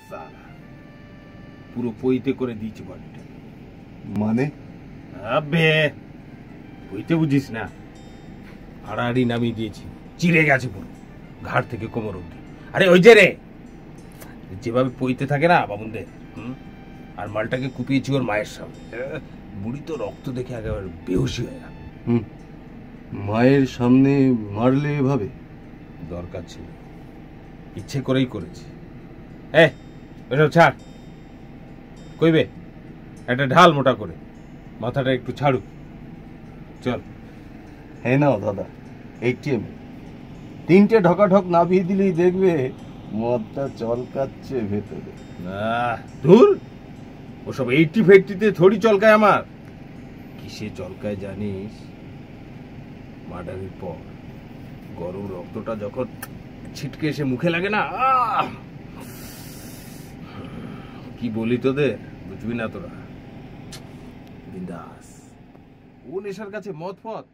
সালা পুরো পইতে করে দিয়েছি বডিটা। মানে? আবে পইতে বুঝিস না, হাড়াহাড়ি নামিয়ে দিয়েছি, চিড়ে গেছে পুরো ঘাড় থেকে কোমর অব্দি। আরে ওই যে রে যেভাবে পইতে থাকে না বাবুনদের, আর মালটাকে কুপিয়েছি ওর মায়ের সামনে। বুড়ি তো রক্ত দেখে একেবারে বেহুশি হয়ে গেল। মায়ের সামনে মারলে এভাবে? দরকার ছিল, ইচ্ছে করেই করেছি। এসব ছাড়, কইবে একটা ঢাল মোটা করে, মাথাটা একটু ছাড়ুক, চল। হ্যাঁ নাও দাদা, ATM 3টে ঢকাঢক নামিয়ে দিলেই দেখবে মদটা চলকাচ্ছে ভেতরে। ধুর, ওসব 80-50-তে থোড়ি চলকায় আমার। কিসে চলকায় জানিস? মার্ডারের পর গরম রক্তটা যখন ছিটকে এসে মুখে লাগে না, কি বলি তোদের, বুঝবি না তোরা। বিন্দাস। ও নেশার কাছে মদ ফদ